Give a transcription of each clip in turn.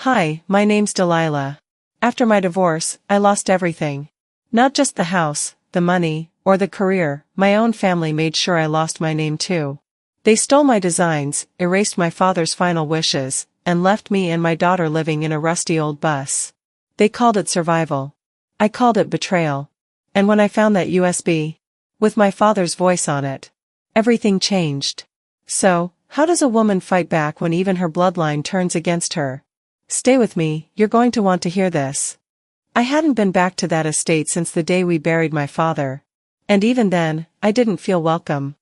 Hi, my name's Delilah. After my divorce, I lost everything. Not just the house, the money, or the career, my own family made sure I lost my name too. They stole my designs, erased my father's final wishes, and left me and my daughter living in a rusty old bus. They called it survival. I called it betrayal. And when I found that USB, with my father's voice on it, everything changed. So, how does a woman fight back when even her bloodline turns against her? Stay with me, you're going to want to hear this. I hadn't been back to that estate since the day we buried my father. And even then, I didn't feel welcome.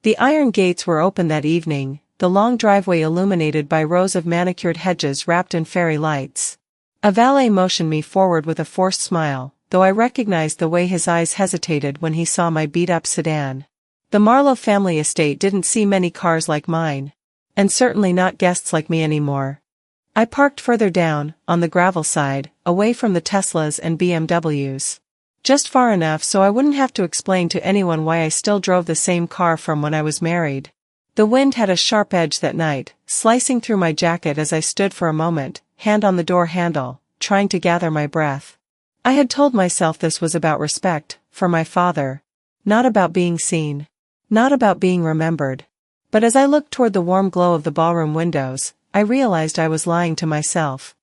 The iron gates were open that evening, the long driveway illuminated by rows of manicured hedges wrapped in fairy lights. A valet motioned me forward with a forced smile, though I recognized the way his eyes hesitated when he saw my beat-up sedan. The Marlowe family estate didn't see many cars like mine. And certainly not guests like me anymore. I parked further down, on the gravel side, away from the Teslas and BMWs. Just far enough so I wouldn't have to explain to anyone why I still drove the same car from when I was married. The wind had a sharp edge that night, slicing through my jacket as I stood for a moment, hand on the door handle, trying to gather my breath. I had told myself this was about respect, for my father. Not about being seen. Not about being remembered. But as I looked toward the warm glow of the ballroom windows, I realized I was lying to myself.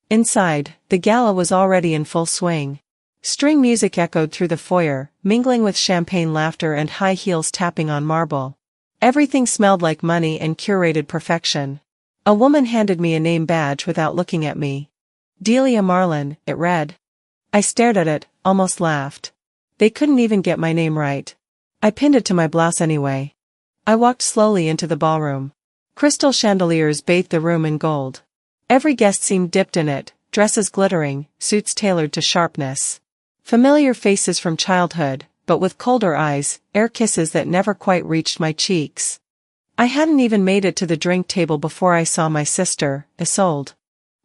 Inside, the gala was already in full swing. String music echoed through the foyer, mingling with champagne laughter and high heels tapping on marble. Everything smelled like money and curated perfection. A woman handed me a name badge without looking at me. Delia Marlin, it read. I stared at it, almost laughed. They couldn't even get my name right. I pinned it to my blouse anyway. I walked slowly into the ballroom. Crystal chandeliers bathed the room in gold. Every guest seemed dipped in it, dresses glittering, suits tailored to sharpness. Familiar faces from childhood, but with colder eyes, air kisses that never quite reached my cheeks. I hadn't even made it to the drink table before I saw my sister, Isolde.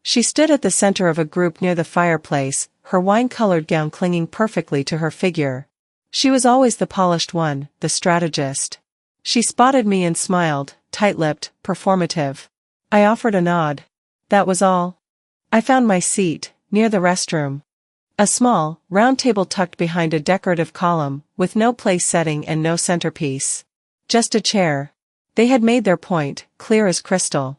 She stood at the center of a group near the fireplace, her wine-colored gown clinging perfectly to her figure. She was always the polished one, the strategist. She spotted me and smiled, tight-lipped, performative. I offered a nod. That was all. I found my seat, near the restroom. A small, round table tucked behind a decorative column, with no place setting and no centerpiece. Just a chair. They had made their point, clear as crystal.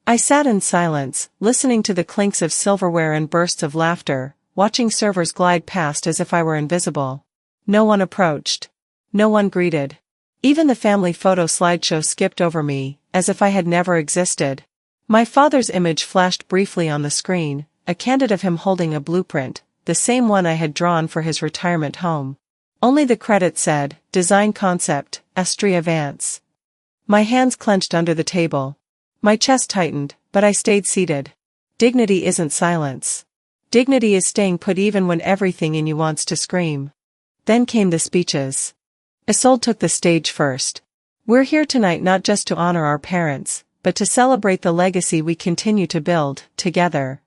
I sat in silence, listening to the clinks of silverware and bursts of laughter, watching servers glide past as if I were invisible. No one approached. No one greeted. Even the family photo slideshow skipped over me, as if I had never existed. My father's image flashed briefly on the screen, a candid of him holding a blueprint, the same one I had drawn for his retirement home. Only the credit said, Design Concept, Astria Vance. My hands clenched under the table. My chest tightened, but I stayed seated. Dignity isn't silence. Dignity is staying put even when everything in you wants to scream. Then came the speeches. Isolde took the stage first. We're here tonight not just to honor our parents, but to celebrate the legacy we continue to build, together.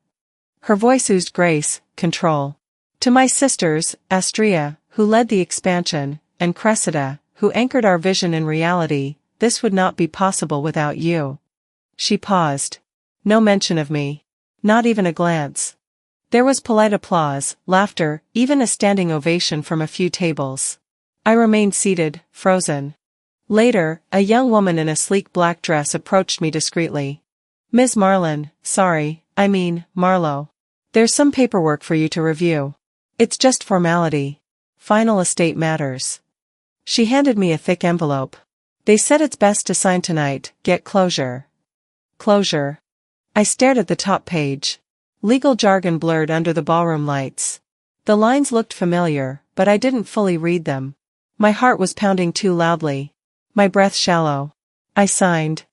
Her voice oozed grace, control. To my sisters, Astria, who led the expansion, and Cressida, who anchored our vision in reality, this would not be possible without you. She paused. No mention of me. Not even a glance. There was polite applause, laughter, even a standing ovation from a few tables. I remained seated, frozen. Later, a young woman in a sleek black dress approached me discreetly. Ms. Marlin, Marlowe. There's some paperwork for you to review. It's just formality. Final estate matters. She handed me a thick envelope. They said it's best to sign tonight, get closure. Closure. I stared at the top page. Legal jargon blurred under the ballroom lights. The lines looked familiar, but I didn't fully read them. My heart was pounding too loudly. My breath shallow. I signed.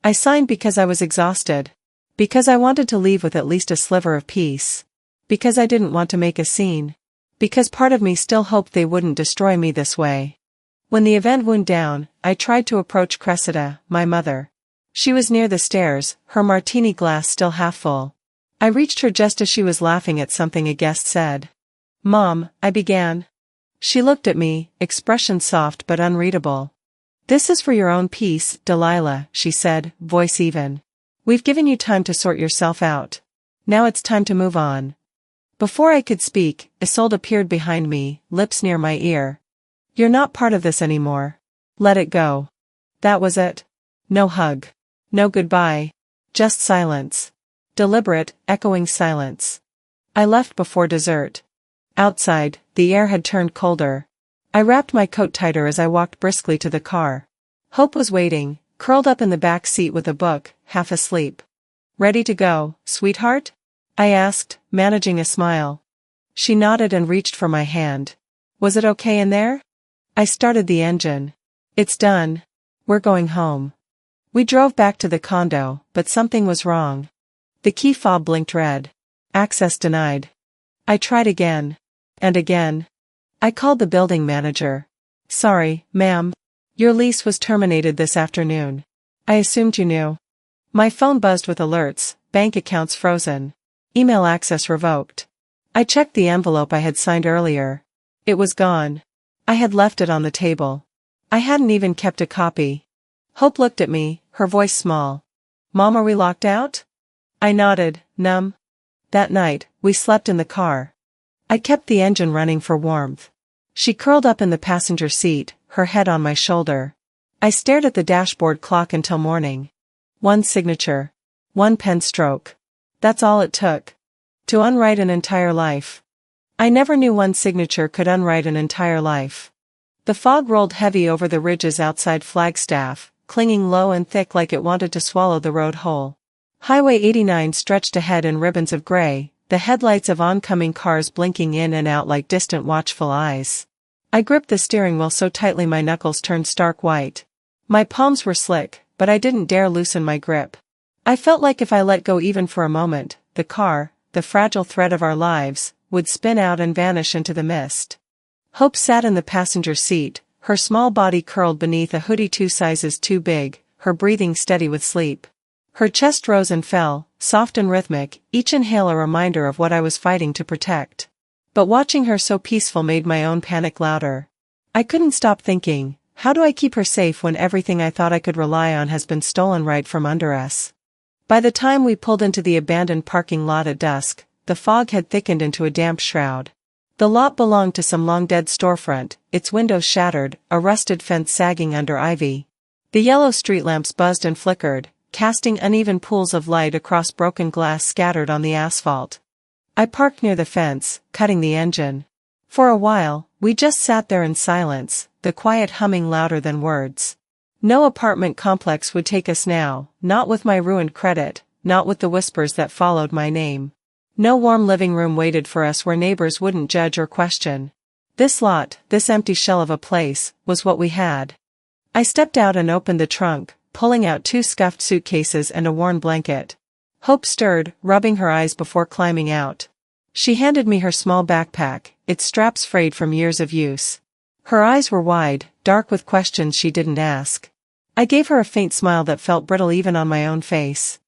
I signed because I was exhausted. Because I wanted to leave with at least a sliver of peace. Because I didn't want to make a scene. Because part of me still hoped they wouldn't destroy me this way. When the event wound down, I tried to approach Cressida, my mother. She was near the stairs, her martini glass still half full. I reached her just as she was laughing at something a guest said. Mom, I began. She looked at me, expression soft but unreadable. This is for your own peace, Delilah, she said, voice even. We've given you time to sort yourself out. Now it's time to move on. Before I could speak, Isolde appeared behind me, lips near my ear. You're not part of this anymore. Let it go. That was it. No hug. No goodbye. Just silence. Deliberate, echoing silence. I left before dessert. Outside, the air had turned colder. I wrapped my coat tighter as I walked briskly to the car. Hope was waiting, curled up in the back seat with a book, half asleep. Ready to go, sweetheart? I asked, managing a smile. She nodded and reached for my hand. Was it okay in there? I started the engine. It's done. We're going home. We drove back to the condo, but something was wrong. The key fob blinked red. Access denied. I tried again. And again. I called the building manager. Sorry, ma'am. Your lease was terminated this afternoon. I assumed you knew. My phone buzzed with alerts, bank accounts frozen. Email access revoked. I checked the envelope I had signed earlier. It was gone. I had left it on the table. I hadn't even kept a copy. Hope looked at me, her voice small. Mom, are we locked out? I nodded, numb. That night, we slept in the car. I kept the engine running for warmth. She curled up in the passenger seat, her head on my shoulder. I stared at the dashboard clock until morning. One signature. One pen stroke. That's all it took. To unwrite an entire life. I never knew one signature could unwrite an entire life. The fog rolled heavy over the ridges outside Flagstaff, clinging low and thick like it wanted to swallow the road whole. Highway 89 stretched ahead in ribbons of gray, the headlights of oncoming cars blinking in and out like distant watchful eyes. I gripped the steering wheel so tightly my knuckles turned stark white. My palms were slick, but I didn't dare loosen my grip. I felt like if I let go even for a moment, the car, the fragile thread of our lives, would spin out and vanish into the mist. Hope sat in the passenger seat, her small body curled beneath a hoodie 2 sizes too big, her breathing steady with sleep. Her chest rose and fell, soft and rhythmic, each inhale a reminder of what I was fighting to protect. But watching her so peaceful made my own panic louder. I couldn't stop thinking, how do I keep her safe when everything I thought I could rely on has been stolen right from under us? By the time we pulled into the abandoned parking lot at dusk, the fog had thickened into a damp shroud. The lot belonged to some long-dead storefront, its windows shattered, a rusted fence sagging under ivy. The yellow street lamps buzzed and flickered, casting uneven pools of light across broken glass scattered on the asphalt. I parked near the fence, cutting the engine. For a while, we just sat there in silence, the quiet humming louder than words. No apartment complex would take us now, not with my ruined credit, not with the whispers that followed my name. No warm living room waited for us where neighbors wouldn't judge or question. This lot, this empty shell of a place, was what we had. I stepped out and opened the trunk, pulling out 2 scuffed suitcases and a worn blanket. Hope stirred, rubbing her eyes before climbing out. She handed me her small backpack, its straps frayed from years of use. Her eyes were wide, dark with questions she didn't ask. I gave her a faint smile that felt brittle even on my own face.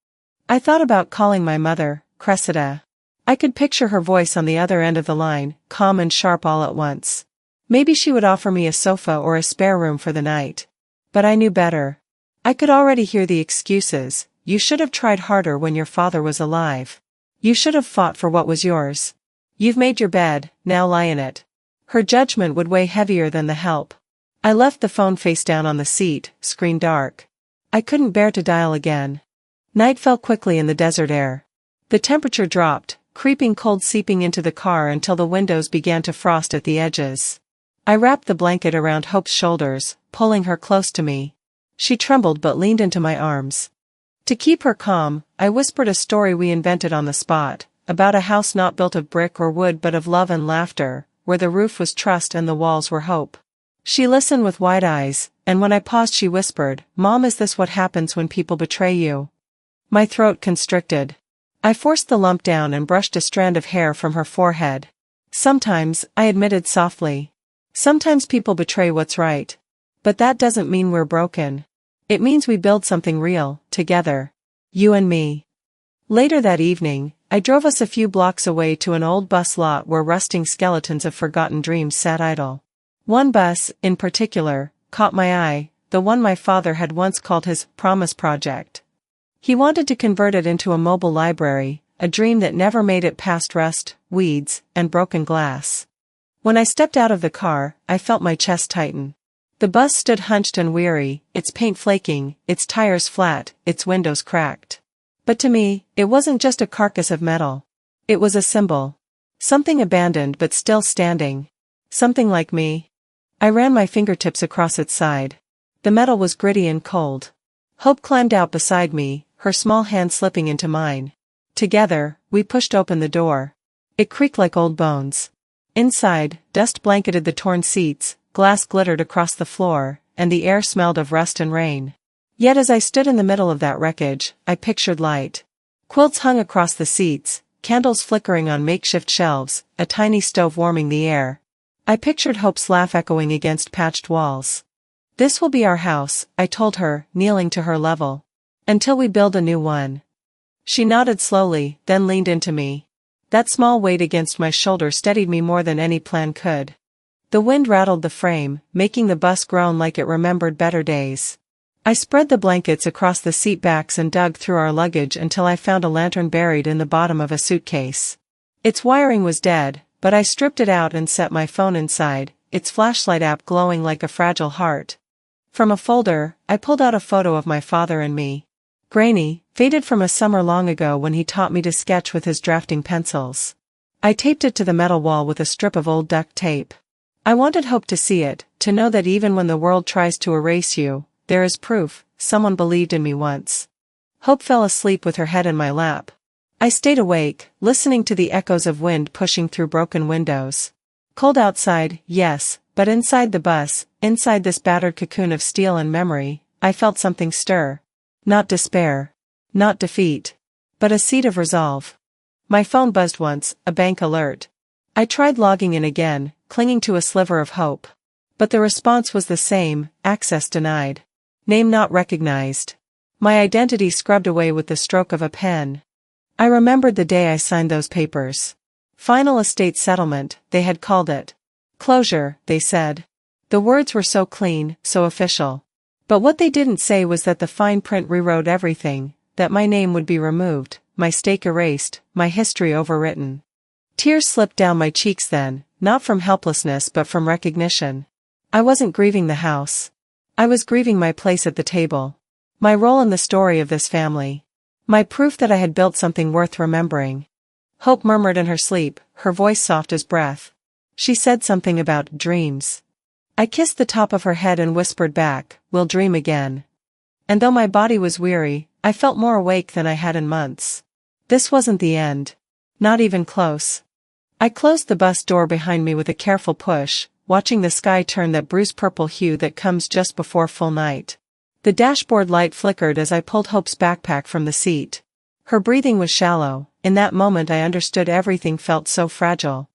I thought about calling my mother, Cressida. I could picture her voice on the other end of the line, calm and sharp all at once. Maybe she would offer me a sofa or a spare room for the night. But I knew better. I could already hear the excuses. You should have tried harder when your father was alive. You should have fought for what was yours. You've made your bed, now lie in it. Her judgment would weigh heavier than the help. I left the phone face down on the seat, screen dark. I couldn't bear to dial again. Night fell quickly in the desert air. The temperature dropped, creeping cold seeping into the car until the windows began to frost at the edges. I wrapped the blanket around Hope's shoulders, pulling her close to me. She trembled but leaned into my arms. To keep her calm, I whispered a story we invented on the spot, about a house not built of brick or wood but of love and laughter, where the roof was trust and the walls were hope. She listened with wide eyes, and when I paused she whispered, "Mom, is this what happens when people betray you?" My throat constricted. I forced the lump down and brushed a strand of hair from her forehead. Sometimes, I admitted softly. Sometimes people betray what's right. But that doesn't mean we're broken. It means we build something real, together. You and me. Later that evening, I drove us a few blocks away to an old bus lot where rusting skeletons of forgotten dreams sat idle. One bus, in particular, caught my eye, the one my father had once called his promise project. He wanted to convert it into a mobile library, a dream that never made it past rust, weeds, and broken glass. When I stepped out of the car, I felt my chest tighten. The bus stood hunched and weary, its paint flaking, its tires flat, its windows cracked. But to me, it wasn't just a carcass of metal. It was a symbol. Something abandoned but still standing. Something like me. I ran my fingertips across its side. The metal was gritty and cold. Hope climbed out beside me, her small hand slipping into mine. Together, we pushed open the door. It creaked like old bones. Inside, dust blanketed the torn seats, glass glittered across the floor, and the air smelled of rust and rain. Yet as I stood in the middle of that wreckage, I pictured light. Quilts hung across the seats, candles flickering on makeshift shelves, a tiny stove warming the air. I pictured Hope's laugh echoing against patched walls. "This will be our house," I told her, kneeling to her level. "Until we build a new one." She nodded slowly, then leaned into me. That small weight against my shoulder steadied me more than any plan could. The wind rattled the frame, making the bus groan like it remembered better days. I spread the blankets across the seat backs and dug through our luggage until I found a lantern buried in the bottom of a suitcase. Its wiring was dead, but I stripped it out and set my phone inside, its flashlight app glowing like a fragile heart. From a folder, I pulled out a photo of my father and me. Grainy, faded from a summer long ago when he taught me to sketch with his drafting pencils. I taped it to the metal wall with a strip of old duct tape. I wanted Hope to see it, to know that even when the world tries to erase you, there is proof, someone believed in me once. Hope fell asleep with her head in my lap. I stayed awake, listening to the echoes of wind pushing through broken windows. Cold outside, yes, but inside the bus, inside this battered cocoon of steel and memory, I felt something stir. Not despair. Not defeat. But a seed of resolve. My phone buzzed once, a bank alert. I tried logging in again, clinging to a sliver of hope. But the response was the same, access denied. Name not recognized. My identity scrubbed away with the stroke of a pen. I remembered the day I signed those papers. Final estate settlement, they had called it. Closure, they said. The words were so clean, so official. But what they didn't say was that the fine print rewrote everything, that my name would be removed, my stake erased, my history overwritten. Tears slipped down my cheeks then, not from helplessness but from recognition. I wasn't grieving the house. I was grieving my place at the table. My role in the story of this family. My proof that I had built something worth remembering. Hope murmured in her sleep, her voice soft as breath. She said something about dreams. I kissed the top of her head and whispered back, "We'll dream again." And though my body was weary, I felt more awake than I had in months. This wasn't the end. Not even close. I closed the bus door behind me with a careful push, watching the sky turn that bruised purple hue that comes just before full night. The dashboard light flickered as I pulled Hope's backpack from the seat. Her breathing was shallow. In that moment I understood everything felt so fragile.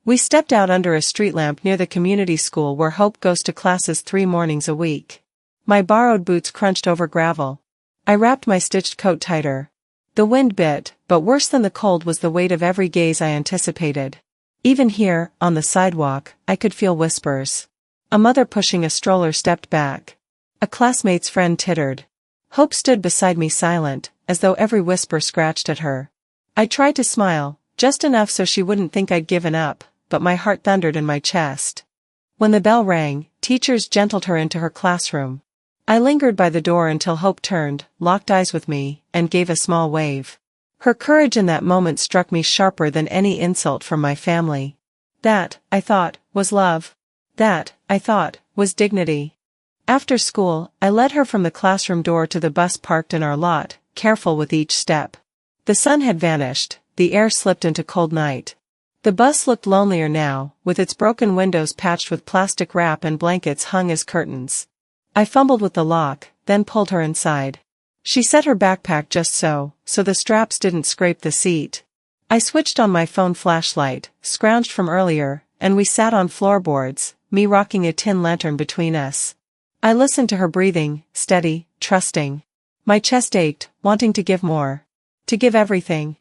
We stepped out under a street lamp near the community school where Hope goes to classes 3 mornings a week. My borrowed boots crunched over gravel. I wrapped my stitched coat tighter. The wind bit, but worse than the cold was the weight of every gaze I anticipated. Even here, on the sidewalk, I could feel whispers. A mother pushing a stroller stepped back. A classmate's friend tittered. Hope stood beside me silent, as though every whisper scratched at her. I tried to smile, just enough so she wouldn't think I'd given up, but my heart thundered in my chest. When the bell rang, teachers gentled her into her classroom. I lingered by the door until Hope turned, locked eyes with me, and gave a small wave. Her courage in that moment struck me sharper than any insult from my family. That, I thought, was love. That, I thought, was dignity. After school, I led her from the classroom door to the bus parked in our lot, careful with each step. The sun had vanished, the air slipped into cold night. The bus looked lonelier now, with its broken windows patched with plastic wrap and blankets hung as curtains. I fumbled with the lock, then pulled her inside. She set her backpack just so the straps didn't scrape the seat. I switched on my phone flashlight, scrounged from earlier, and we sat on floorboards, me rocking a tin lantern between us. I listened to her breathing, steady, trusting. My chest ached, wanting to give more. To give everything.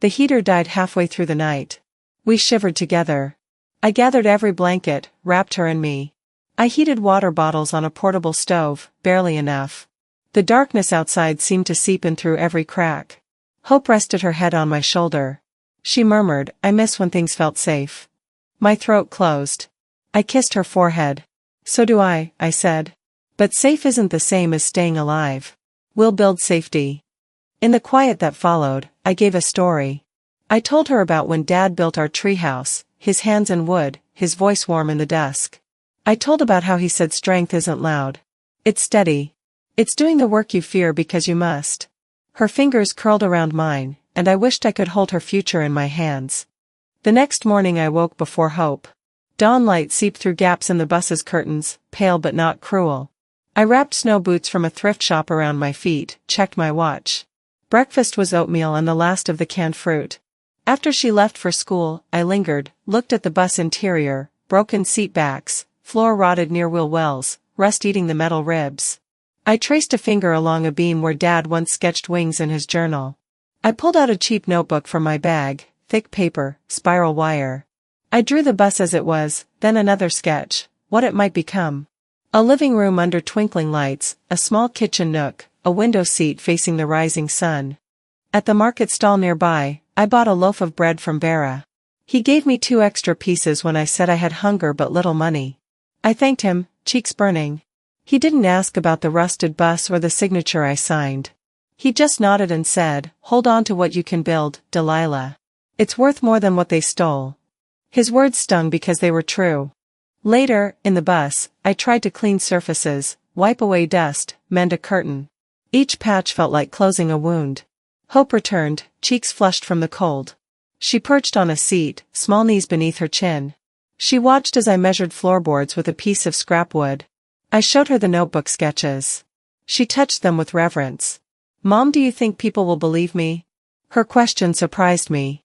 The heater died halfway through the night. We shivered together. I gathered every blanket, wrapped her and me. I heated water bottles on a portable stove, barely enough. The darkness outside seemed to seep in through every crack. Hope rested her head on my shoulder. She murmured, "I miss when things felt safe." My throat closed. I kissed her forehead. "So do I said. "But safe isn't the same as staying alive. We'll build safety." In the quiet that followed, I gave a story. I told her about when Dad built our treehouse, his hands in wood, his voice warm in the dusk. I told about how he said strength isn't loud. It's steady. It's doing the work you fear because you must. Her fingers curled around mine, and I wished I could hold her future in my hands. The next morning I woke before hope. Dawn light seeped through gaps in the bus's curtains, pale but not cruel. I wrapped snow boots from a thrift shop around my feet, checked my watch. Breakfast was oatmeal and the last of the canned fruit. After she left for school, I lingered, looked at the bus interior, broken seat backs, floor rotted near wheel wells, rust eating the metal ribs. I traced a finger along a beam where Dad once sketched wings in his journal. I pulled out a cheap notebook from my bag, thick paper, spiral wire. I drew the bus as it was, then another sketch, what it might become. A living room under twinkling lights, a small kitchen nook, a window seat facing the rising sun. At the market stall nearby, I bought a loaf of bread from Vera. He gave me 2 extra pieces when I said I had hunger but little money. I thanked him, cheeks burning. He didn't ask about the rusted bus or the signature I signed. He just nodded and said, "Hold on to what you can build, Delilah. It's worth more than what they stole." His words stung because they were true. Later, in the bus, I tried to clean surfaces, wipe away dust, mend a curtain. Each patch felt like closing a wound. Hope returned, cheeks flushed from the cold. She perched on a seat, small knees beneath her chin. She watched as I measured floorboards with a piece of scrap wood. I showed her the notebook sketches. She touched them with reverence. "Mom, do you think people will believe me?" Her question surprised me.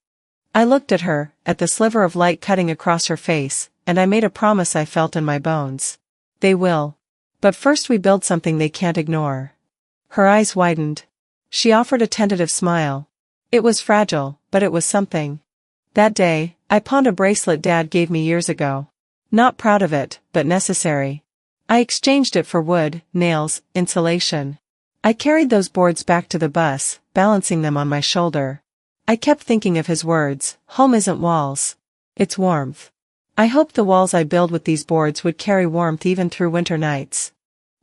I looked at her, at the sliver of light cutting across her face, and I made a promise I felt in my bones. "They will. But first we build something they can't ignore." Her eyes widened. She offered a tentative smile. It was fragile, but it was something. That day, I pawned a bracelet Dad gave me years ago. Not proud of it, but necessary. I exchanged it for wood, nails, insulation. I carried those boards back to the bus, balancing them on my shoulder. I kept thinking of his words, "Home isn't walls. It's warmth." I hoped the walls I build with these boards would carry warmth even through winter nights.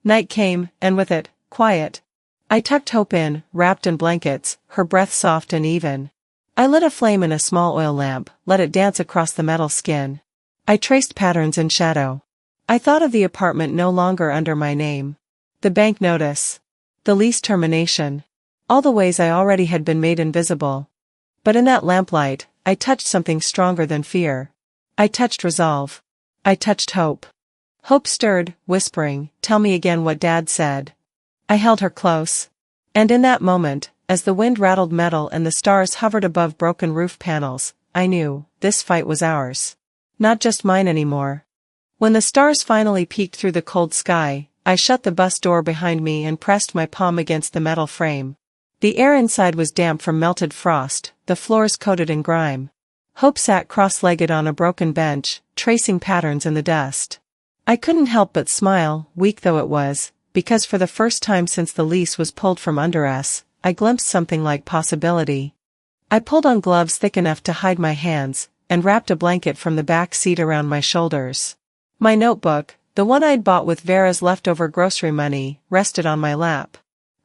Night came, and with it, quiet. I tucked Hope in, wrapped in blankets, her breath soft and even. I lit a flame in a small oil lamp, let it dance across the metal skin. I traced patterns in shadow. I thought of the apartment no longer under my name. The bank notice. The lease termination. All the ways I already had been made invisible. But in that lamplight, I touched something stronger than fear. I touched resolve. I touched hope. Hope stirred, whispering, "Tell me again what Dad said." I held her close. And in that moment, as the wind rattled metal and the stars hovered above broken roof panels, I knew, this fight was ours. Not just mine anymore. When the stars finally peeked through the cold sky, I shut the bus door behind me and pressed my palm against the metal frame. The air inside was damp from melted frost, the floors coated in grime. Hope sat cross-legged on a broken bench, tracing patterns in the dust. I couldn't help but smile, weak though it was, because for the first time since the lease was pulled from under us, I glimpsed something like possibility. I pulled on gloves thick enough to hide my hands, and wrapped a blanket from the back seat around my shoulders. My notebook, the one I'd bought with Vera's leftover grocery money, rested on my lap.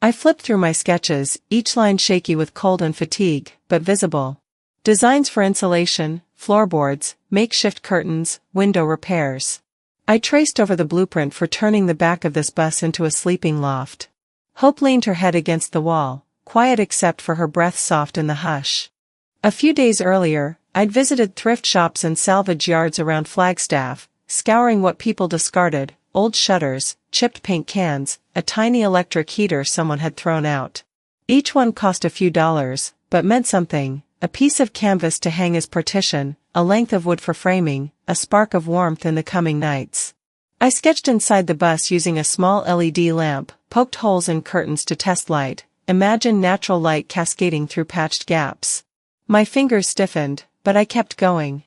I flipped through my sketches, each line shaky with cold and fatigue, but visible. Designs for insulation, floorboards, makeshift curtains, window repairs. I traced over the blueprint for turning the back of this bus into a sleeping loft. Hope leaned her head against the wall, quiet except for her breath soft in the hush. A few days earlier, I'd visited thrift shops and salvage yards around Flagstaff, scouring what people discarded, old shutters, chipped paint cans, a tiny electric heater someone had thrown out. Each one cost a few dollars, but meant something, a piece of canvas to hang as partition, a length of wood for framing, a spark of warmth in the coming nights. I sketched inside the bus using a small LED lamp, poked holes in curtains to test light, imagined natural light cascading through patched gaps. My fingers stiffened, but I kept going.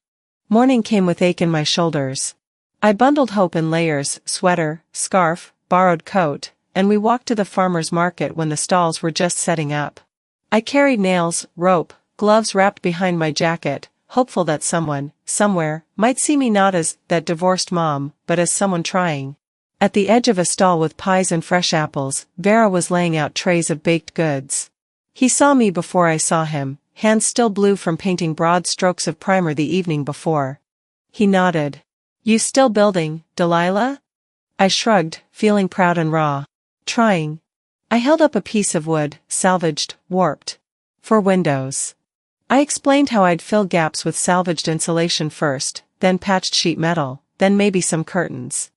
Morning came with ache in my shoulders. I bundled Hope in layers, sweater, scarf, borrowed coat, and we walked to the farmer's market when the stalls were just setting up. I carried nails, rope, gloves wrapped behind my jacket, hopeful that someone, somewhere, might see me not as that divorced mom, but as someone trying. At the edge of a stall with pies and fresh apples, Vera was laying out trays of baked goods. He saw me before I saw him, hands still blue from painting broad strokes of primer the evening before. He nodded. You still building, Delilah? I shrugged, feeling proud and raw. Trying. I held up a piece of wood, salvaged, warped. For windows. I explained how I'd fill gaps with salvaged insulation first, then patched sheet metal, then maybe some curtains.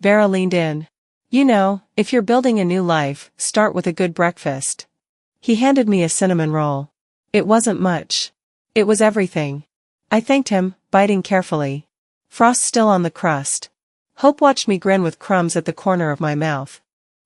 Vera leaned in. You know, if you're building a new life, start with a good breakfast. He handed me a cinnamon roll. It wasn't much. It was everything. I thanked him, biting carefully. Frost still on the crust. Hope watched me grin with crumbs at the corner of my mouth.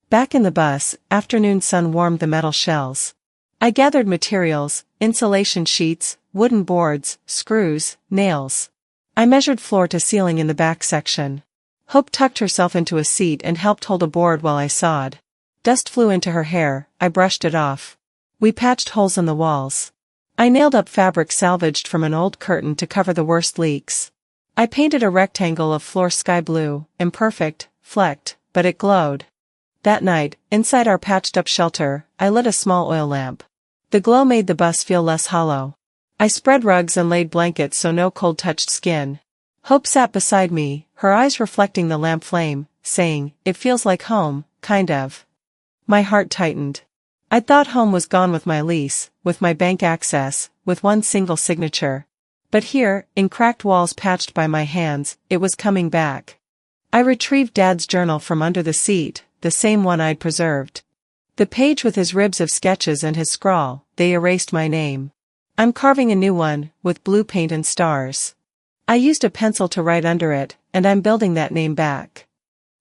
Back in the bus, afternoon sun warmed the metal shells. I gathered materials, insulation sheets, wooden boards, screws, nails. I measured floor to ceiling in the back section. Hope tucked herself into a seat and helped hold a board while I sawed. Dust flew into her hair, I brushed it off. We patched holes in the walls. I nailed up fabric salvaged from an old curtain to cover the worst leaks. I painted a rectangle of floor sky blue, imperfect, flecked, but it glowed. That night, inside our patched-up shelter, I lit a small oil lamp. The glow made the bus feel less hollow. I spread rugs and laid blankets so no cold touched skin. Hope sat beside me, her eyes reflecting the lamp flame, saying, "It feels like home, kind of." My heart tightened. I'd thought home was gone with my lease, with my bank access, with one single signature. But here, in cracked walls patched by my hands, it was coming back. I retrieved Dad's journal from under the seat, the same one I'd preserved. The page with his ribs of sketches and his scrawl, they erased my name. I'm carving a new one, with blue paint and stars. I used a pencil to write under it, and I'm building that name back.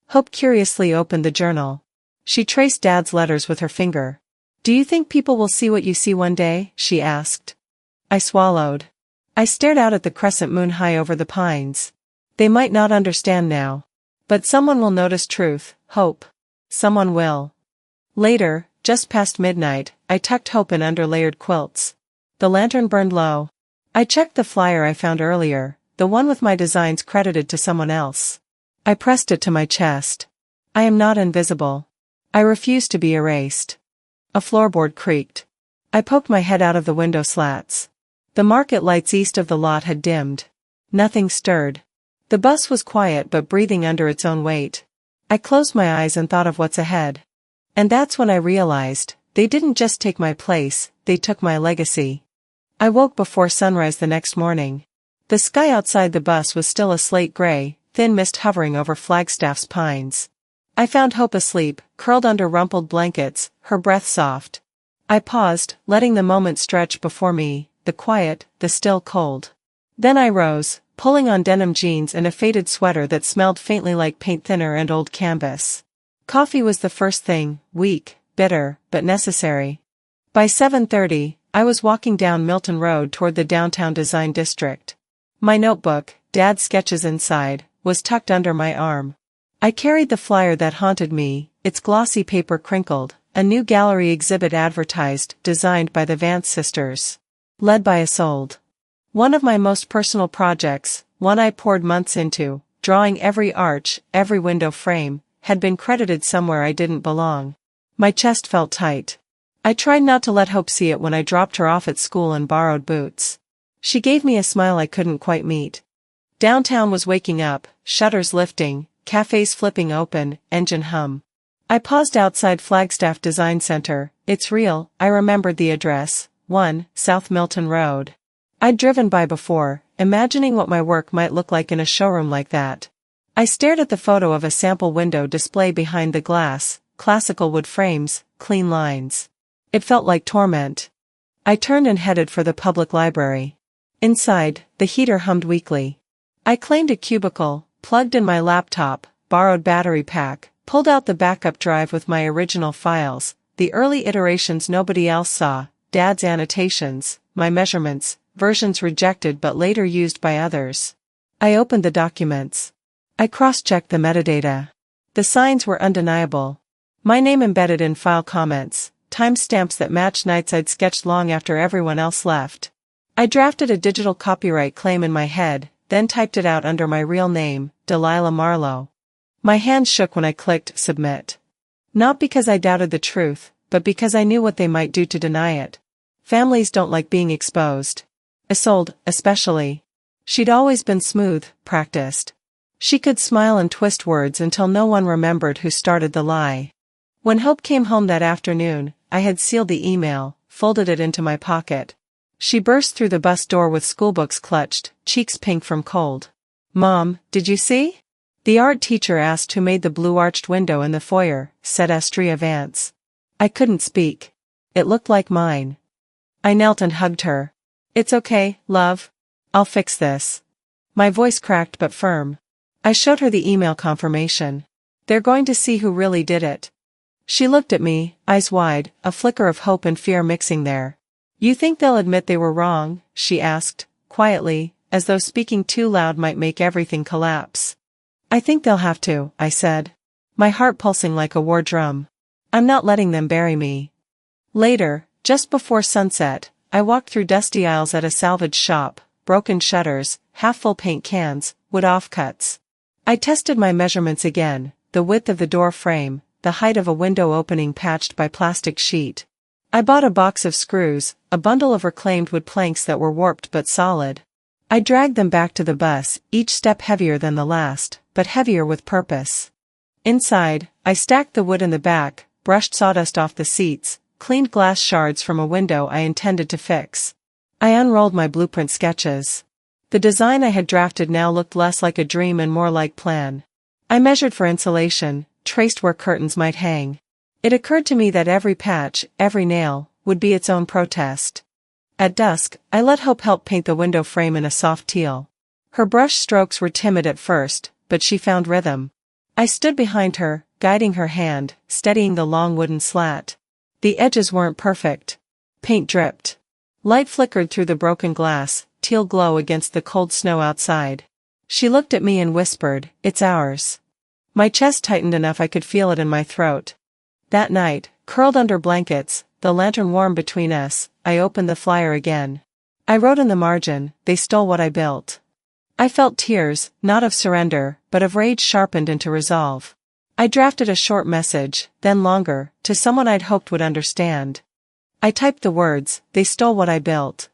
Hope curiously opened the journal. She traced Dad's letters with her finger. Do you think people will see what you see one day? She asked. I swallowed. I stared out at the crescent moon high over the pines. They might not understand now. But someone will notice truth, Hope. Someone will. Later, just past midnight, I tucked Hope in under layered quilts. The lantern burned low. I checked the flyer I found earlier, the one with my designs credited to someone else. I pressed it to my chest. I am not invisible. I refuse to be erased. A floorboard creaked. I poked my head out of the window slats. The market lights east of the lot had dimmed. Nothing stirred. The bus was quiet but breathing under its own weight. I closed my eyes and thought of what's ahead. And that's when I realized, they didn't just take my place, they took my legacy. I woke before sunrise the next morning. The sky outside the bus was still a slate gray, thin mist hovering over Flagstaff's pines. I found Hope asleep, curled under rumpled blankets, her breath soft. I paused, letting the moment stretch before me, the quiet, the still cold. Then I rose, pulling on denim jeans and a faded sweater that smelled faintly like paint thinner and old canvas. Coffee was the first thing, weak, bitter, but necessary. By 7:30, I was walking down Milton Road toward the downtown design district. My notebook, Dad's sketches inside, was tucked under my arm. I carried the flyer that haunted me, its glossy paper crinkled, a new gallery exhibit advertised, designed by the Vance sisters. Led by Isolde. One of my most personal projects, one I poured months into, drawing every arch, every window frame, had been credited somewhere I didn't belong. My chest felt tight. I tried not to let Hope see it when I dropped her off at school and borrowed boots. She gave me a smile I couldn't quite meet. Downtown was waking up, shutters lifting, cafes flipping open, engine hum. I paused outside Flagstaff Design Center. It's real, I remembered the address, 1 South Milton Road. I'd driven by before, imagining what my work might look like in a showroom like that. I stared at the photo of a sample window display behind the glass, classical wood frames, clean lines. It felt like torment. I turned and headed for the public library. Inside, the heater hummed weakly. I claimed a cubicle, plugged in my laptop, borrowed battery pack, pulled out the backup drive with my original files, the early iterations nobody else saw, Dad's annotations, my measurements, versions rejected but later used by others. I opened the documents. I cross-checked the metadata. The signs were undeniable. My name embedded in file comments, timestamps that matched nights I'd sketched long after everyone else left. I drafted a digital copyright claim in my head, then typed it out under my real name, Delilah Marlowe. My hands shook when I clicked submit. Not because I doubted the truth, but because I knew what they might do to deny it. Families don't like being exposed. Isolde, especially. She'd always been smooth, practiced. She could smile and twist words until no one remembered who started the lie. When Hope came home that afternoon, I had sealed the email, folded it into my pocket. She burst through the bus door with schoolbooks clutched, cheeks pink from cold. "Mom, did you see?" The art teacher asked who made the blue-arched window in the foyer, said Astria Vance. I couldn't speak. It looked like mine. I knelt and hugged her. "It's okay, love. I'll fix this." My voice cracked but firm. I showed her the email confirmation. "They're going to see who really did it." She looked at me, eyes wide, a flicker of hope and fear mixing there. "You think they'll admit they were wrong?" she asked, quietly, as though speaking too loud might make everything collapse. "I think they'll have to," I said. My heart pulsing like a war drum. "I'm not letting them bury me." Later, just before sunset, I walked through dusty aisles at a salvage shop, broken shutters, half-full paint cans, wood offcuts. I tested my measurements again, the width of the door frame, the height of a window opening patched by plastic sheet. I bought a box of screws, a bundle of reclaimed wood planks that were warped but solid. I dragged them back to the bus, each step heavier than the last, but heavier with purpose. Inside, I stacked the wood in the back, brushed sawdust off the seats, cleaned glass shards from a window I intended to fix. I unrolled my blueprint sketches. The design I had drafted now looked less like a dream and more like plan. I measured for insulation, traced where curtains might hang. It occurred to me that every patch, every nail, would be its own protest. At dusk, I let Hope help paint the window frame in a soft teal. Her brush strokes were timid at first, but she found rhythm. I stood behind her, guiding her hand, steadying the long wooden slat. The edges weren't perfect. Paint dripped. Light flickered through the broken glass, teal glow against the cold snow outside. She looked at me and whispered, "It's ours." My chest tightened enough I could feel it in my throat. That night, curled under blankets, the lantern warm between us, I opened the flyer again. I wrote in the margin, "They stole what I built." I felt tears, not of surrender, but of rage sharpened into resolve. I drafted a short message, then longer, to someone I'd hoped would understand. I typed the words, "They stole what I built."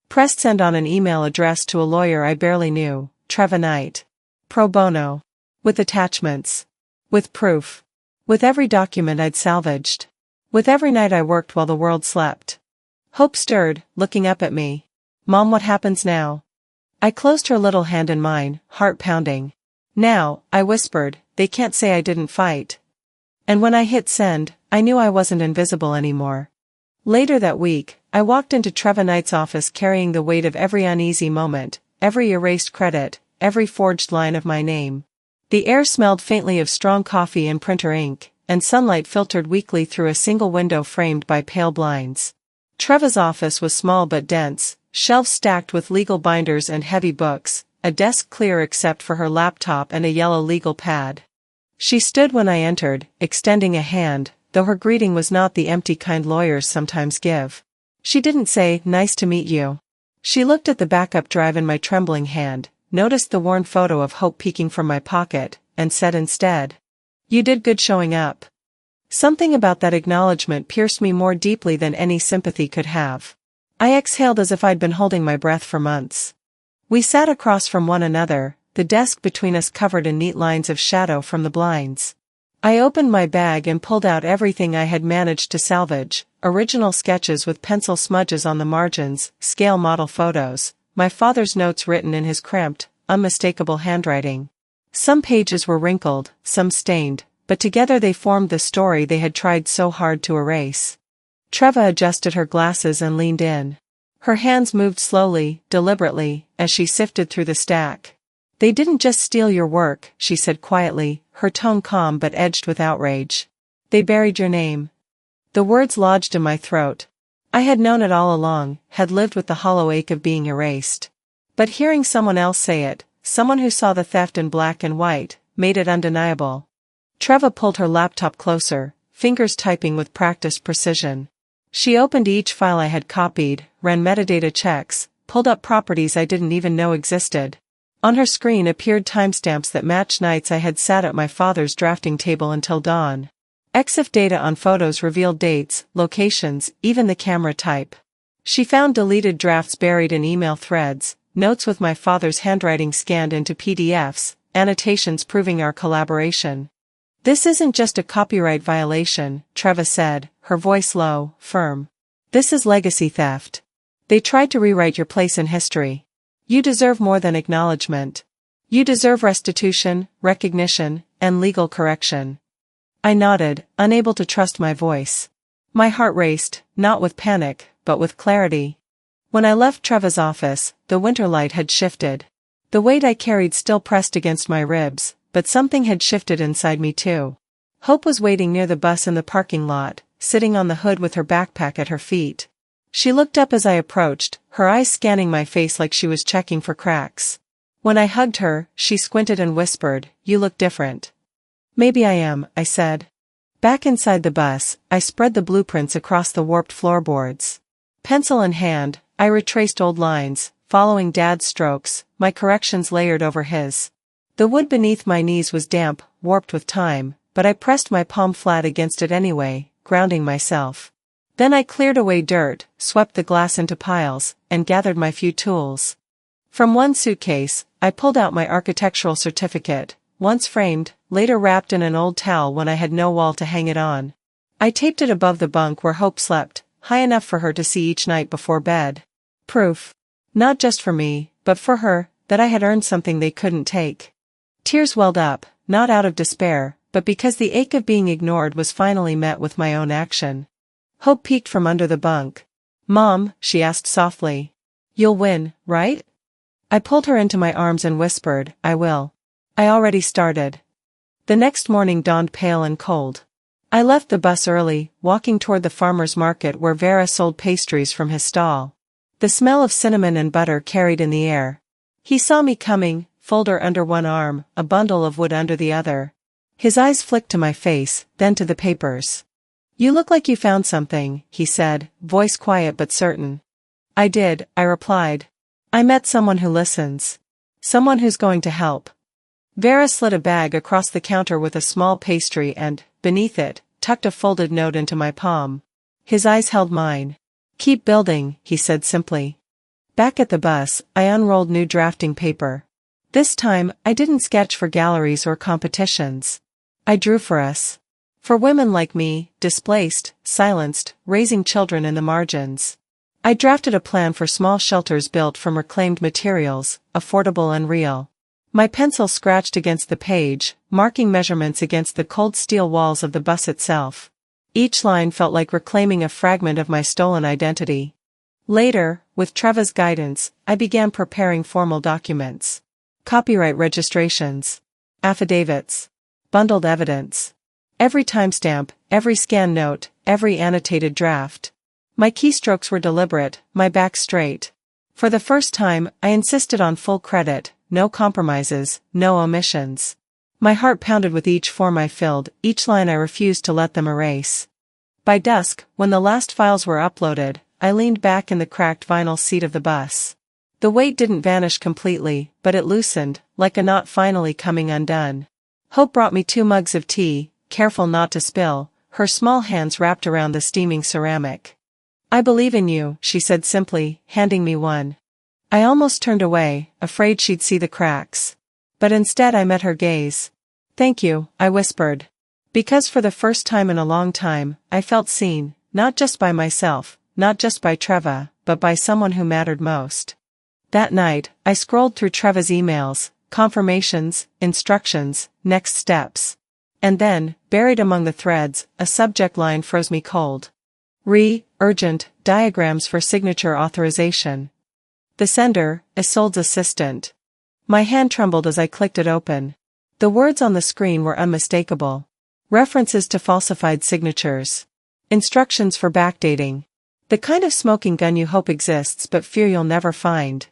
Pressed send on an email addressed to a lawyer I barely knew, Treva Knight. Pro bono. With attachments. With proof. With every document I'd salvaged. With every night I worked while the world slept. Hope stirred, looking up at me. "Mom, what happens now?" I closed her little hand in mine, heart pounding. "Now," I whispered, "they can't say I didn't fight." And when I hit send, I knew I wasn't invisible anymore. Later that week, I walked into Treva Knight's office carrying the weight of every uneasy moment, every erased credit, every forged line of my name. The air smelled faintly of strong coffee and printer ink, and sunlight filtered weakly through a single window framed by pale blinds. Treva's office was small but dense, shelves stacked with legal binders and heavy books, a desk clear except for her laptop and a yellow legal pad. She stood when I entered, extending a hand, though her greeting was not the empty kind lawyers sometimes give. She didn't say, "Nice to meet you." She looked at the backup drive in my trembling hand, noticed the worn photo of Hope peeking from my pocket, and said instead, "You did good showing up." Something about that acknowledgement pierced me more deeply than any sympathy could have. I exhaled as if I'd been holding my breath for months. We sat across from one another, the desk between us covered in neat lines of shadow from the blinds. I opened my bag and pulled out everything I had managed to salvage, original sketches with pencil smudges on the margins, scale model photos, my father's notes written in his cramped, unmistakable handwriting. Some pages were wrinkled, some stained, but together they formed the story they had tried so hard to erase. Treva adjusted her glasses and leaned in. Her hands moved slowly, deliberately, as she sifted through the stack. "They didn't just steal your work," she said quietly, her tone calm but edged with outrage. "They buried your name." The words lodged in my throat. I had known it all along, had lived with the hollow ache of being erased. But hearing someone else say it, someone who saw the theft in black and white, made it undeniable. Treva pulled her laptop closer, fingers typing with practiced precision. She opened each file I had copied, ran metadata checks, pulled up properties I didn't even know existed. On her screen appeared timestamps that matched nights I had sat at my father's drafting table until dawn. EXIF data on photos revealed dates, locations, even the camera type. She found deleted drafts buried in email threads, notes with my father's handwriting scanned into PDFs, annotations proving our collaboration. "This isn't just a copyright violation," Treva said, her voice low, firm. "This is legacy theft. They tried to rewrite your place in history. You deserve more than acknowledgement. You deserve restitution, recognition, and legal correction." I nodded, unable to trust my voice. My heart raced, not with panic, but with clarity. When I left Treva's office, the winter light had shifted. The weight I carried still pressed against my ribs, but something had shifted inside me too. Hope was waiting near the bus in the parking lot, sitting on the hood with her backpack at her feet. She looked up as I approached, her eyes scanning my face like she was checking for cracks. When I hugged her, she squinted and whispered, "You look different." "Maybe I am," I said. Back inside the bus, I spread the blueprints across the warped floorboards. Pencil in hand, I retraced old lines, following Dad's strokes, my corrections layered over his. The wood beneath my knees was damp, warped with time, but I pressed my palm flat against it anyway, grounding myself. Then I cleared away dirt, swept the glass into piles, and gathered my few tools. From one suitcase, I pulled out my architectural certificate, once framed, later wrapped in an old towel when I had no wall to hang it on. I taped it above the bunk where Hope slept, high enough for her to see each night before bed. Proof. Not just for me, but for her, that I had earned something they couldn't take. Tears welled up, not out of despair, but because the ache of being ignored was finally met with my own action. Hope peeked from under the bunk. "Mom," she asked softly. "You'll win, right?" I pulled her into my arms and whispered, "I will. I already started." The next morning dawned pale and cold. I left the bus early, walking toward the farmer's market where Vera sold pastries from his stall. The smell of cinnamon and butter carried in the air. He saw me coming, folder under one arm, a bundle of wood under the other. His eyes flicked to my face, then to the papers. "You look like you found something," he said, voice quiet but certain. "I did," I replied. "I met someone who listens. Someone who's going to help." Vera slid a bag across the counter with a small pastry and, beneath it, tucked a folded note into my palm. His eyes held mine. "Keep building," he said simply. Back at the bus, I unrolled new drafting paper. This time, I didn't sketch for galleries or competitions. I drew for us. For women like me, displaced, silenced, raising children in the margins. I drafted a plan for small shelters built from reclaimed materials, affordable and real. My pencil scratched against the page, marking measurements against the cold steel walls of the bus itself. Each line felt like reclaiming a fragment of my stolen identity. Later, with Treva's guidance, I began preparing formal documents. Copyright registrations. Affidavits. Bundled evidence. Every timestamp, every scan note, every annotated draft. My keystrokes were deliberate, my back straight. For the first time, I insisted on full credit, no compromises, no omissions. My heart pounded with each form I filled, each line I refused to let them erase. By dusk, when the last files were uploaded, I leaned back in the cracked vinyl seat of the bus. The weight didn't vanish completely, but it loosened, like a knot finally coming undone. Hope brought me 2 mugs of tea, careful not to spill, her small hands wrapped around the steaming ceramic. "I believe in you," she said simply, handing me one. I almost turned away, afraid she'd see the cracks. But instead I met her gaze. "Thank you," I whispered. Because for the first time in a long time, I felt seen, not just by myself, not just by Treva, but by someone who mattered most. That night, I scrolled through Treva's emails, confirmations, instructions, next steps. And then, buried among the threads, a subject line froze me cold. Urgent, diagrams for signature authorization. The sender, Isolde's assistant. My hand trembled as I clicked it open. The words on the screen were unmistakable. References to falsified signatures. Instructions for backdating. The kind of smoking gun you hope exists but fear you'll never find.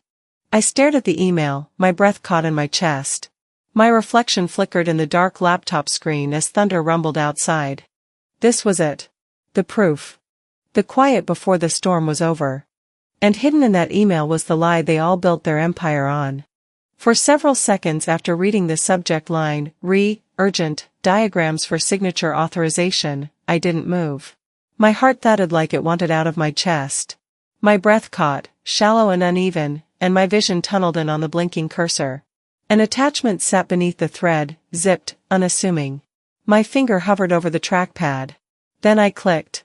I stared at the email, my breath caught in my chest. My reflection flickered in the dark laptop screen as thunder rumbled outside. This was it. The proof. The quiet before the storm was over. And hidden in that email was the lie they all built their empire on. For several seconds after reading the subject line, urgent, diagrams for signature authorization, I didn't move. My heart thudded like it wanted out of my chest. My breath caught, shallow and uneven, and my vision tunneled in on the blinking cursor. An attachment sat beneath the thread, zipped, unassuming. My finger hovered over the trackpad. Then I clicked.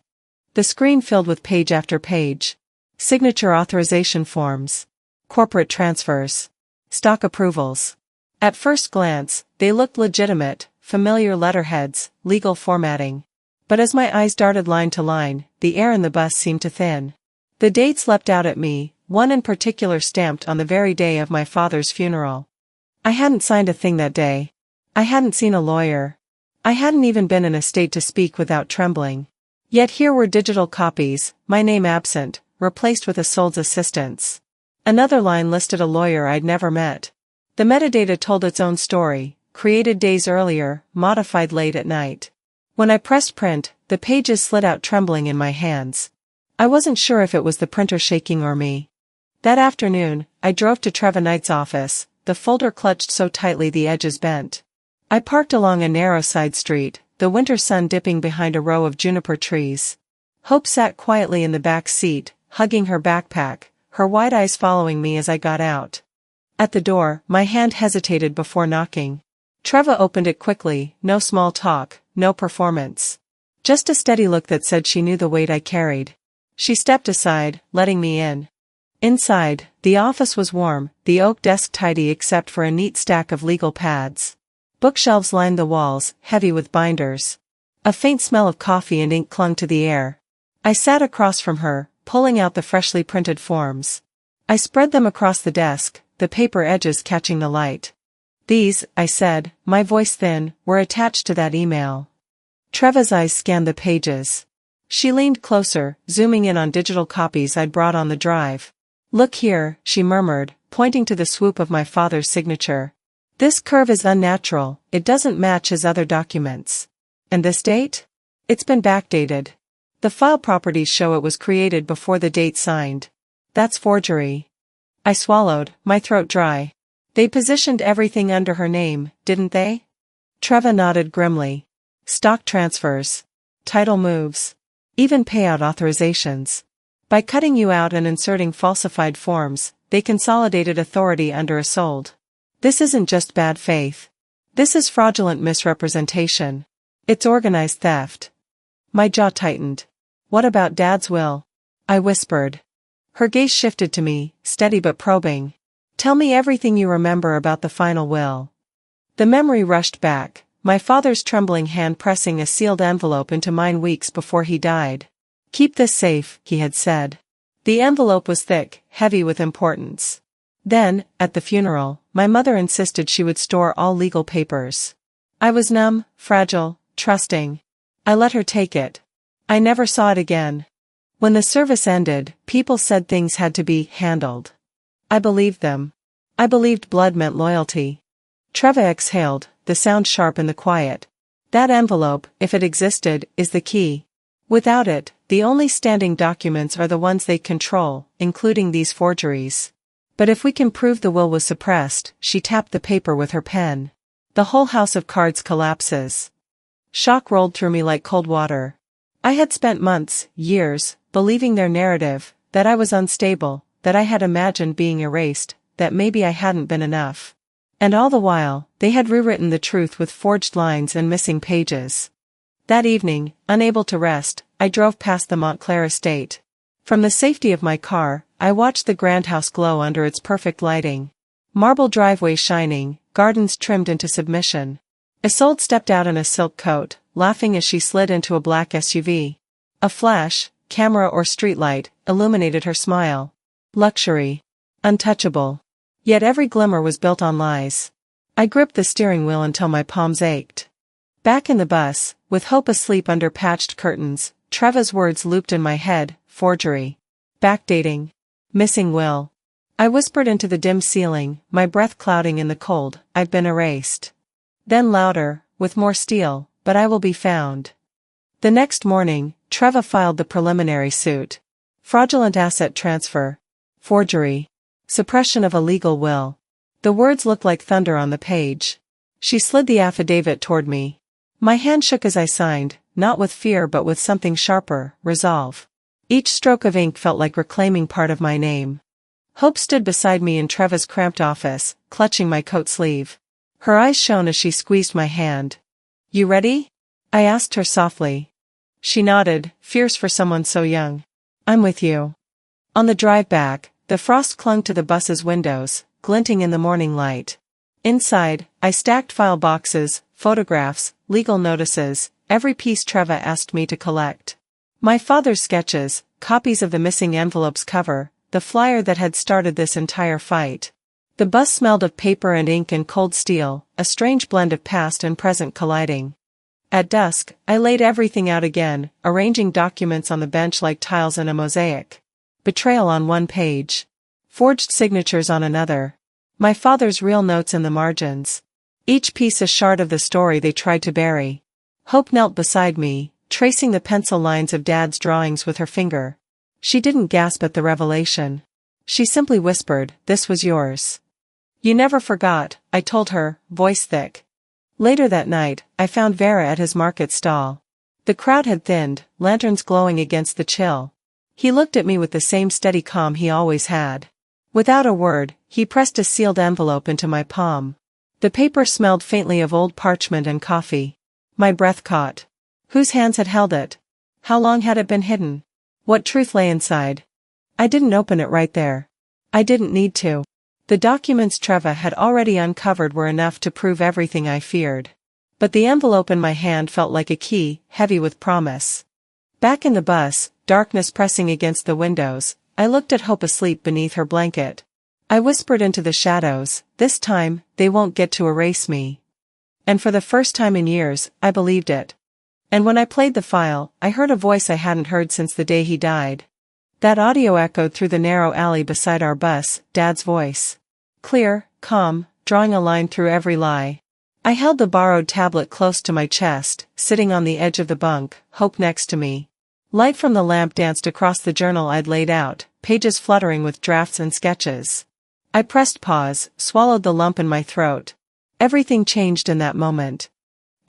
The screen filled with page after page. Signature authorization forms. Corporate transfers. Stock approvals. At first glance, they looked legitimate, familiar letterheads, legal formatting. But as my eyes darted line to line, the air in the bus seemed to thin. The dates leapt out at me, one in particular stamped on the very day of my father's funeral. I hadn't signed a thing that day. I hadn't seen a lawyer. I hadn't even been in a state to speak without trembling. Yet here were digital copies, my name absent, replaced with a sold's assistance. Another line listed a lawyer I'd never met. The metadata told its own story, created days earlier, modified late at night. When I pressed print, the pages slid out trembling in my hands. I wasn't sure if it was the printer shaking or me. That afternoon, I drove to Treva Knight's office, the folder clutched so tightly the edges bent. I parked along a narrow side street, the winter sun dipping behind a row of juniper trees. Hope sat quietly in the back seat, hugging her backpack, her wide eyes following me as I got out. At the door, my hand hesitated before knocking. Treva opened it quickly, no small talk, no performance. Just a steady look that said she knew the weight I carried. She stepped aside, letting me in. Inside, the office was warm, the oak desk tidy except for a neat stack of legal pads. Bookshelves lined the walls, heavy with binders. A faint smell of coffee and ink clung to the air. I sat across from her, pulling out the freshly printed forms. I spread them across the desk, the paper edges catching the light. These, I said, my voice thin, were attached to that email. Treva's eyes scanned the pages. She leaned closer, zooming in on digital copies I'd brought on the drive. Look here, she murmured, pointing to the swoop of my father's signature. This curve is unnatural, it doesn't match his other documents. And this date? It's been backdated. The file properties show it was created before the date signed. That's forgery. I swallowed, my throat dry. They positioned everything under her name, didn't they? Treva nodded grimly. Stock transfers. Title moves. Even payout authorizations. By cutting you out and inserting falsified forms, they consolidated authority under a sold. This isn't just bad faith. This is fraudulent misrepresentation. It's organized theft. My jaw tightened. What about Dad's will? I whispered. Her gaze shifted to me, steady but probing. Tell me everything you remember about the final will. The memory rushed back, my father's trembling hand pressing a sealed envelope into mine weeks before he died. Keep this safe, he had said. The envelope was thick, heavy with importance. Then, at the funeral, my mother insisted she would store all legal papers. I was numb, fragile, trusting. I let her take it. I never saw it again. When the service ended, people said things had to be handled. I believed them. I believed blood meant loyalty. Treva exhaled, the sound sharp in the quiet. That envelope, if it existed, is the key. Without it, the only standing documents are the ones they control, including these forgeries. But if we can prove the will was suppressed, she tapped the paper with her pen. The whole house of cards collapses. Shock rolled through me like cold water. I had spent months, years, believing their narrative, that I was unstable, that I had imagined being erased, that maybe I hadn't been enough. And all the while, they had rewritten the truth with forged lines and missing pages. That evening, unable to rest, I drove past the Montclair estate. From the safety of my car, I watched the grand house glow under its perfect lighting. Marble driveway shining, gardens trimmed into submission. Isolde stepped out in a silk coat, laughing as she slid into a black SUV. A flash, camera or streetlight, illuminated her smile. Luxury. Untouchable. Yet every glimmer was built on lies. I gripped the steering wheel until my palms ached. Back in the bus, with Hope asleep under patched curtains, Treva's words looped in my head: forgery. Backdating. Missing will. I whispered into the dim ceiling, my breath clouding in the cold, I've been erased. Then louder, with more steel, but I will be found. The next morning, Treva filed the preliminary suit. Fraudulent asset transfer. Forgery. Suppression of a legal will. The words looked like thunder on the page. She slid the affidavit toward me. My hand shook as I signed, not with fear but with something sharper, resolve. Each stroke of ink felt like reclaiming part of my name. Hope stood beside me in Treva's cramped office, clutching my coat sleeve. Her eyes shone as she squeezed my hand. "You ready?" I asked her softly. She nodded, fierce for someone so young. "I'm with you." On the drive back, the frost clung to the bus's windows, glinting in the morning light. Inside, I stacked file boxes, photographs, legal notices, every piece Treva asked me to collect. My father's sketches, copies of the missing envelope's cover, the flyer that had started this entire fight. The bus smelled of paper and ink and cold steel, a strange blend of past and present colliding. At dusk, I laid everything out again, arranging documents on the bench like tiles in a mosaic. Betrayal on one page. Forged signatures on another. My father's real notes in the margins. Each piece a shard of the story they tried to bury. Hope knelt beside me, tracing the pencil lines of Dad's drawings with her finger. She didn't gasp at the revelation. She simply whispered, "This was yours." "You never forgot," I told her, voice thick. Later that night, I found Vera at his market stall. The crowd had thinned, lanterns glowing against the chill. He looked at me with the same steady calm he always had. Without a word, he pressed a sealed envelope into my palm. The paper smelled faintly of old parchment and coffee. My breath caught. Whose hands had held it? How long had it been hidden? What truth lay inside? I didn't open it right there. I didn't need to. The documents Treva had already uncovered were enough to prove everything I feared. But the envelope in my hand felt like a key, heavy with promise. Back in the bus, darkness pressing against the windows, I looked at Hope asleep beneath her blanket. I whispered into the shadows, "This time, they won't get to erase me." And for the first time in years, I believed it. And when I played the file, I heard a voice I hadn't heard since the day he died. That audio echoed through the narrow alley beside our bus, Dad's voice. Clear, calm, drawing a line through every lie. I held the borrowed tablet close to my chest, sitting on the edge of the bunk, Hope next to me. Light from the lamp danced across the journal I'd laid out, pages fluttering with drafts and sketches. I pressed pause, swallowed the lump in my throat. Everything changed in that moment.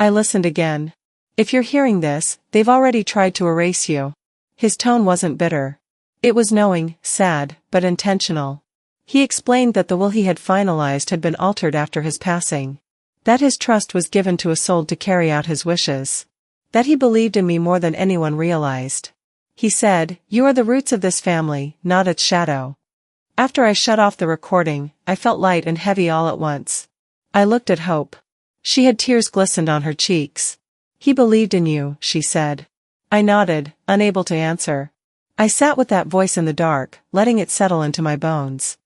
I listened again. "If you're hearing this, they've already tried to erase you." His tone wasn't bitter. It was knowing, sad, but intentional. He explained that the will he had finalized had been altered after his passing. That his trust was given to a soul to carry out his wishes. That he believed in me more than anyone realized. He said, "You are the roots of this family, not its shadow." After I shut off the recording, I felt light and heavy all at once. I looked at Hope. She had tears glistened on her cheeks. "He believed in you," she said. I nodded, unable to answer. I sat with that voice in the dark, letting it settle into my bones.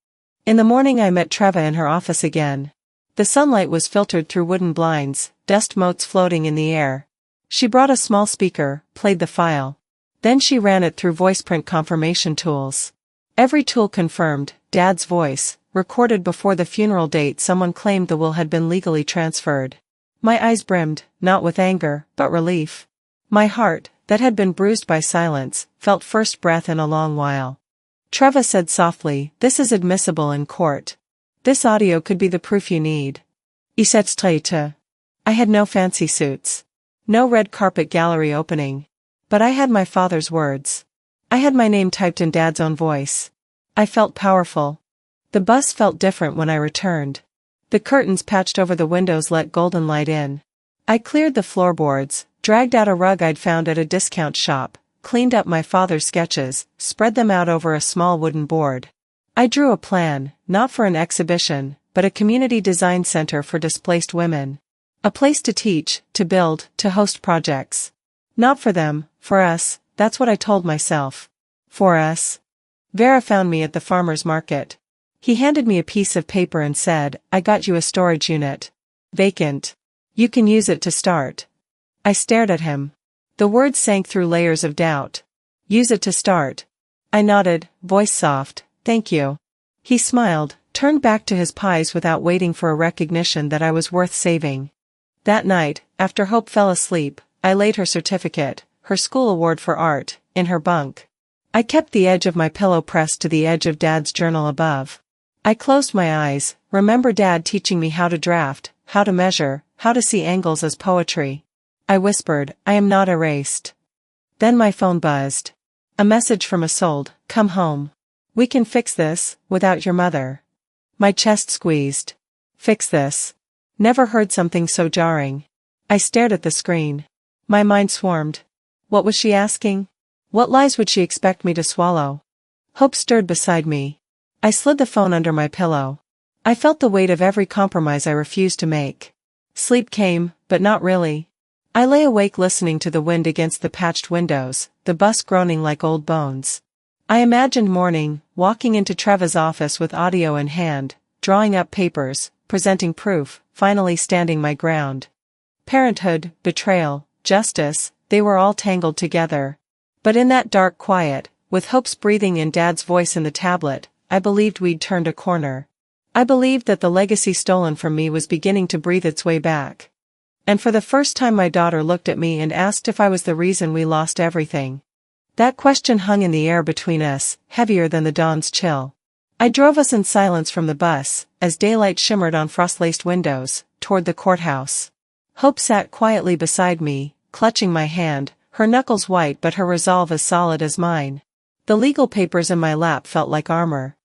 In the morning I met Treva in her office again. The sunlight was filtered through wooden blinds, dust motes floating in the air. She brought a small speaker, played the file. Then she ran it through voice-print confirmation tools. Every tool confirmed, Dad's voice, recorded before the funeral date someone claimed the will had been legally transferred. My eyes brimmed, not with anger, but relief. My heart, that had been bruised by silence, felt first breath in a long while. Treva said softly, "This is admissible in court. This audio could be the proof you need." I had no fancy suits. No red carpet gallery opening. But I had my father's words. I had my name typed in Dad's own voice. I felt powerful. The bus felt different when I returned. The curtains patched over the windows let golden light in. I cleared the floorboards, dragged out a rug I'd found at a discount shop, cleaned up my father's sketches, spread them out over a small wooden board. I drew a plan, not for an exhibition, but a community design center for displaced women. A place to teach, to build, to host projects. Not for them, for us, that's what I told myself. For us. Vera found me at the farmer's market. He handed me a piece of paper and said, "I got you a storage unit. Vacant. You can use it to start." I stared at him. The words sank through layers of doubt. Use it to start. I nodded, voice soft, "Thank you." He smiled, turned back to his pies without waiting for a recognition that I was worth saving. That night, after Hope fell asleep, I laid her certificate, her school award for art, in her bunk. I kept the edge of my pillow pressed to the edge of Dad's journal above. I closed my eyes, remember Dad teaching me how to draft, how to measure, how to see angles as poetry. I whispered, I am not erased. Then my phone buzzed. A message from Isolde, come home. We can fix this, without your mother. My chest squeezed. Fix this. Never heard something so jarring. I stared at the screen. My mind swarmed. What was she asking? What lies would she expect me to swallow? Hope stirred beside me. I slid the phone under my pillow. I felt the weight of every compromise I refused to make. Sleep came, but not really. I lay awake listening to the wind against the patched windows, the bus groaning like old bones. I imagined morning, walking into Treva's office with audio in hand, drawing up papers, presenting proof, finally standing my ground. Parenthood, betrayal, justice, they were all tangled together. But in that dark quiet, with Hope's breathing and Dad's voice in the tablet, I believed we'd turned a corner. I believed that the legacy stolen from me was beginning to breathe its way back. And for the first time my daughter looked at me and asked if I was the reason we lost everything. That question hung in the air between us, heavier than the dawn's chill. I drove us in silence from the bus, as daylight shimmered on frost-laced windows, toward the courthouse. Hope sat quietly beside me, clutching my hand, her knuckles white but her resolve as solid as mine. The legal papers in my lap felt like armor.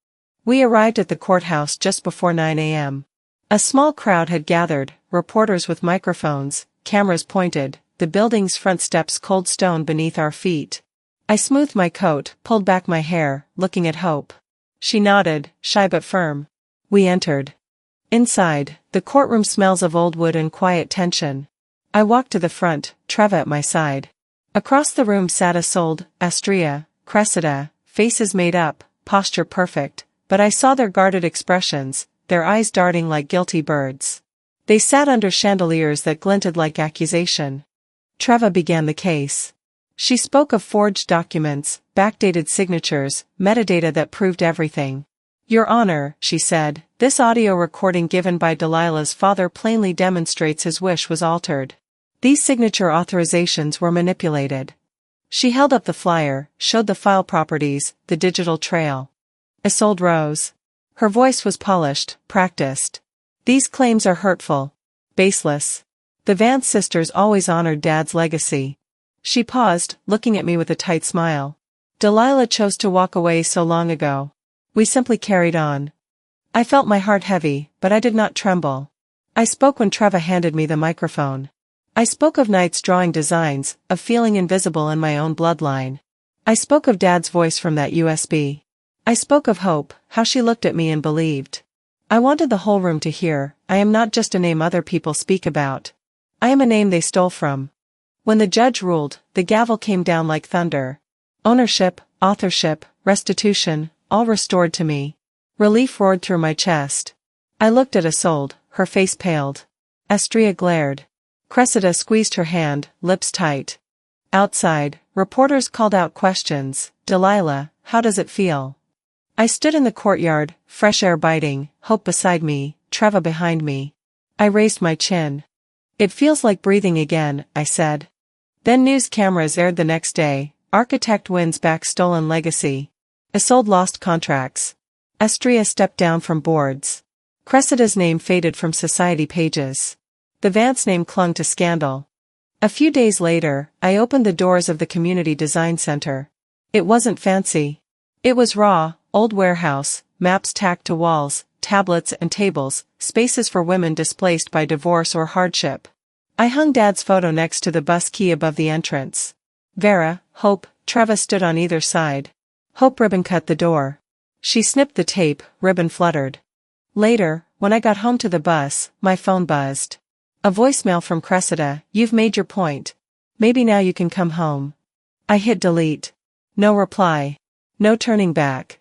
We arrived at the courthouse just before 9 a.m. A small crowd had gathered, reporters with microphones, cameras pointed, the building's front steps cold stone beneath our feet. I smoothed my coat, pulled back my hair, looking at Hope. She nodded, shy but firm. We entered. Inside, the courtroom smells of old wood and quiet tension. I walked to the front, Treva at my side. Across the room sat Isolde, Astria, Cressida, faces made up, posture perfect, but I saw their guarded expressions, their eyes darting like guilty birds. They sat under chandeliers that glinted like accusation. Treva began the case. She spoke of forged documents, backdated signatures, metadata that proved everything. Your Honor, she said, this audio recording given by Delilah's father plainly demonstrates his wish was altered. These signature authorizations were manipulated. She held up the flyer, showed the file properties, the digital trail. Isolde rose. Her voice was polished, practiced. These claims are hurtful. Baseless. The Vance sisters always honored Dad's legacy. She paused, looking at me with a tight smile. Delilah chose to walk away so long ago. We simply carried on. I felt my heart heavy, but I did not tremble. I spoke when Treva handed me the microphone. I spoke of nights drawing designs, of feeling invisible in my own bloodline. I spoke of Dad's voice from that USB. I spoke of Hope, how she looked at me and believed. I wanted the whole room to hear, I am not just a name other people speak about. I am a name they stole from. When the judge ruled, the gavel came down like thunder. Ownership, authorship, restitution, all restored to me. Relief roared through my chest. I looked at Isolde, her face paled. Astria glared. Cressida squeezed her hand, lips tight. Outside, reporters called out questions. Delilah, how does it feel? I stood in the courtyard, fresh air biting, Hope beside me, Treva behind me. I raised my chin. It feels like breathing again, I said. Then news cameras aired the next day. Architect wins back stolen legacy. Isolde lost contracts. Astria stepped down from boards. Cressida's name faded from society pages. The Vance name clung to scandal. A few days later, I opened the doors of the Community Design Center. It wasn't fancy. It was raw, old warehouse, maps tacked to walls, tablets and tables, spaces for women displaced by divorce or hardship. I hung Dad's photo next to the bus key above the entrance. Vera, Hope, Treva stood on either side. Hope ribbon cut the door. She snipped the tape, ribbon fluttered. Later, when I got home to the bus, my phone buzzed. A voicemail from Cressida, you've made your point. Maybe now you can come home. I hit delete. No reply. No turning back.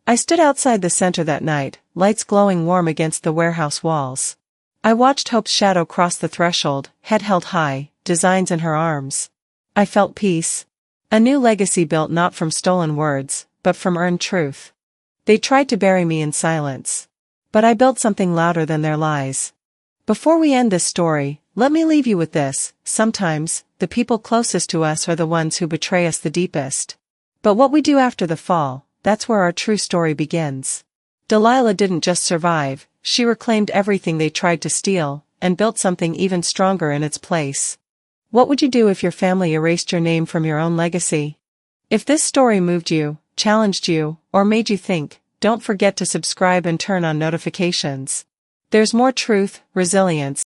I stood outside the center that night, lights glowing warm against the warehouse walls. I watched Hope's shadow cross the threshold, head held high, designs in her arms. I felt peace. A new legacy built not from stolen words, but from earned truth. They tried to bury me in silence. But I built something louder than their lies. Before we end this story, let me leave you with this: sometimes, the people closest to us are the ones who betray us the deepest. But what we do after the fall, that's where our true story begins. Delilah didn't just survive, she reclaimed everything they tried to steal, and built something even stronger in its place. What would you do if your family erased your name from your own legacy? If this story moved you, challenged you, or made you think, don't forget to subscribe and turn on notifications. There's more truth, resilience,